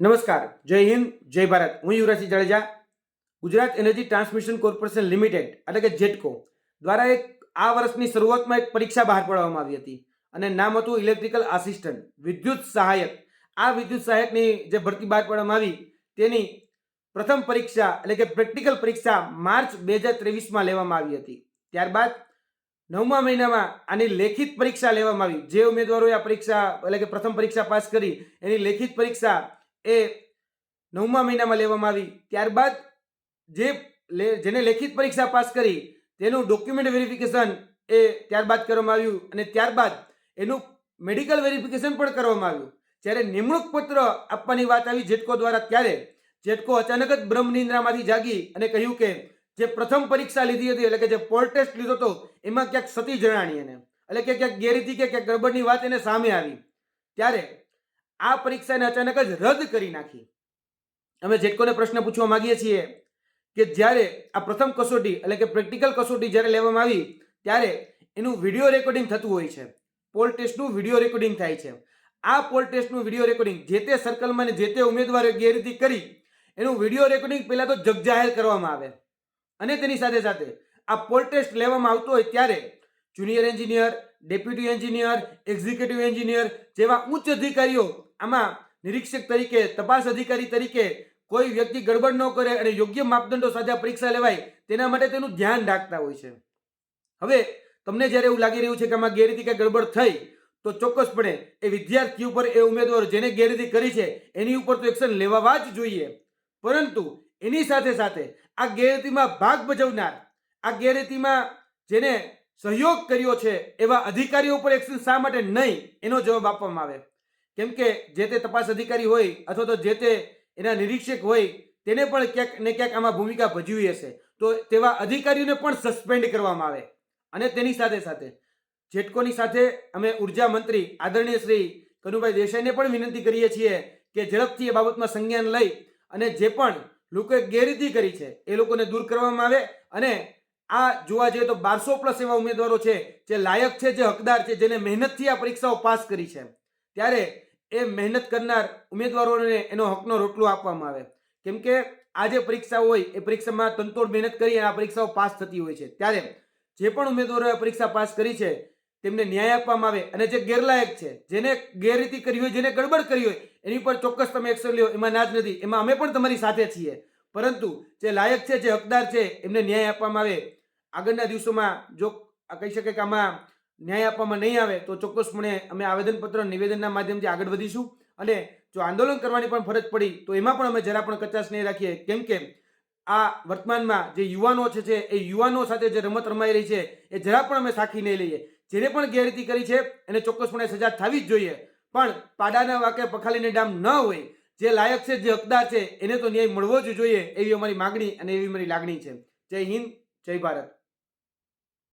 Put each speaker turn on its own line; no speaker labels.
નમસ્કાર, જય હિન્દ, જય ભારત. હું Yuvrajsinh Jadeja. Gujarat energy transmission corporation limited એટલે કે જેટકો દ્વારા આ વર્ષની શરૂઆતમાં એક પરીક્ષા બહાર પાડવામાં આવી હતી અને નામ હતું ઇલેક્ટ્રિકલ આસિસ્ટન્ટ વિદ્યુત સહાયક. આ વિદ્યુત સહાયકની જે ભરતી બહાર પાડવામાં આવી તેની પ્રથમ પરીક્ષા એટલે કે પ્રેક્ટિકલ પરીક્ષા માર્ચ 2023માં લેવામાં આવી હતી. ત્યારબાદ 9મા મહિનામાં આની લેખિત પરીક્ષા લેવામાં આવી. જે ઉમેદવારોએ આ પરીક્ષા એટલે કે પ્રથમ પરીક્ષા પાસ કરી એની લેખિત પરીક્ષા એ 9મા મહિનામાં લેવામાં આવી. ત્યારબાદ જેને લેખિત પરીક્ષા પાસ કરી તેનું ડોક્યુમેન્ટ વેરિફિકેશન એ ત્યારબાદ કરવામાં આવ્યું અને ત્યારબાદ એનું મેડિકલ વેરિફિકેશન પણ કરવામાં આવ્યું. જ્યારે નિમણૂક પત્ર આપવાની વાત આવી જેટકો દ્વારા ત્યારે જેટકો અચાનક જ બ્રહ્મ નિંદ્રામાંથી જાગી અને કહ્યું કે જે પ્રથમ પરીક્ષા લીધી હતી એટલે કે જે પોલ ટેસ્ટ લીધો હતો એમાં ક્યાંક સતી જણાણી એને એટલે કે ક્યાંક ગેરરીતિ કે ક્યાંક ગડબડની વાત એને સામે આવી. ત્યારે આ પરીક્ષાને અચાનક જ રદ કરી નાખી. અમે જેટકોને પ્રશ્ન પૂછવા માંગીએ છીએ કે જ્યારે આ પ્રથમ કસોટી એટલે કે પ્રેક્ટિકલ કસોટી જ્યારે લેવામાં આવી ત્યારે એનું વિડીયો રેકોર્ડિંગ થતું હોય છે. પોલ ટેસ્ટનું વિડીયો રેકોર્ડિંગ થાય છે. આ પોલ ટેસ્ટનું વિડીયો રેકોર્ડિંગ જે તે સર્કલમાં ને જે તે ઉમેદવારે ગેરરીતિ કરી એનું વિડીયો રેકોર્ડિંગ પહેલા તો જગજાહેર કરવામાં આવે અને તેની સાથે સાથે આ પોલ ટેસ્ટ લેવામાં આવતો હોય ત્યારે junior engineer, deputy engineer, executive engineer જેવા ઉચ્ચ અધિકારીઓ આમાં નિરીક્ષક તરીકે, તપાસ અધિકારી તરીકે કોઈ વ્યક્તિ ગડબડ ન કરે અને યોગ્ય માપદંડો સાથે પરીક્ષા લેવાય તેના માટે તેનું ધ્યાન રાખતા હોય છે. હવે તમને જ્યારે એવું લાગી રહ્યું છે કે આમાં ગેરરીતિ કે ગડબડ થઈ તો ચોક્કસપણે એ વિદ્યાર્થી ઉપર એ ઉમેદવારો જેને ગેરરીતિ કરી છે એની ઉપર તો એક્શન લેવા જ જોઈએ. પરંતુ એની સાથે સાથે આ ગેરરીતિમાં ભાગ ભજવનાર, આ ગેરરીતિમાં જેને સહયોગ કર્યો છે એવા અધિકારીઓ ઉપર એક્શન શા માટે નહીં એનો જવાબ આપવામાં આવે. કેમ કે જે તે તપાસ અધિકારી હોય અથવા તો જે તે એના નિરીક્ષક હોય તેને પણ ક્યાંક ને ક્યાંક આમાં ભૂમિકા ભજવી હશે તો તેવા અધિકારીઓને પણ સસ્પેન્ડ કરવામાં આવે. અને તેની સાથે સાથે જેટકોની સાથે અમે ઉર્જા મંત્રી આદરણીય શ્રી કનુભાઈ દેસાઈને પણ વિનંતી કરીએ છીએ કે ઝડપથી એ બાબતમાં સંજ્ઞાન લઈ અને જે પણ લોકોએ ગેરરીતિ કરી છે એ લોકોને દૂર કરવામાં આવે. અને આ જોવા જઈએ તો 1200+ એવા ઉમેદવારો છે જે લાયક છે, જે હકદાર છે, જેને મહેનતથી આ પરીક્ષાઓ પાસ કરી છે. ત્યારે એ મહેનત કરનાર ઉમેદવારોને એનો હકનો રોટલો આપવામાં આવે. કેમ કે આ જે પરીક્ષાઓ હોય એ પરીક્ષામાં તનતોડ મહેનત કરી આ પરીક્ષાઓ પાસ થતી હોય છે. ત્યારે જે પણ ઉમેદવારોએ પરીક્ષા પાસ કરી છે તેમને ન્યાય આપવામાં આવે અને જે ગેરલાયક છે, જેને ગેરરીતિ કરી હોય, જેને ગડબડ કરી હોય એની પર ચોક્કસ તમે એક્શન લ્યો. એમાં ના જ નથી, એમાં અમે પણ તમારી સાથે છીએ. પરંતુ જે લાયક છે, જે હકદાર છે એમને ન્યાય આપવામાં આવે. આગળના દિવસોમાં જો કહી શકે કે આમાં ન્યાય આપવામાં નહીં આવે તો ચોક્કસપણે અમે આવેદનપત્ર, નિવેદનના માધ્યમથી આગળ વધીશું. અને જો આંદોલન કરવાની પણ ફરજ પડી તો એમાં પણ અમે જરા પણ કચાશ નહીં રાખીએ. કેમ કે આ વર્તમાનમાં જે યુવાનો છે એ યુવાનો સાથે જે રમત રમાઈ રહી છે એ જરા પણ અમે સાખી નહીં લઈએ. જેને પણ ગેરરીતિ કરી છે એને ચોક્કસપણે સજા થવી જ જોઈએ. પણ પાડાના વાકે પખાલીને ડામ ન હોય. જે લાયક છે, જે હકદાર છે એને તો ન્યાય મળવો જ જોઈએ એવી અમારી માગણી અને એવી અમારી લાગણી છે. જય હિન્દ, જય ભારત.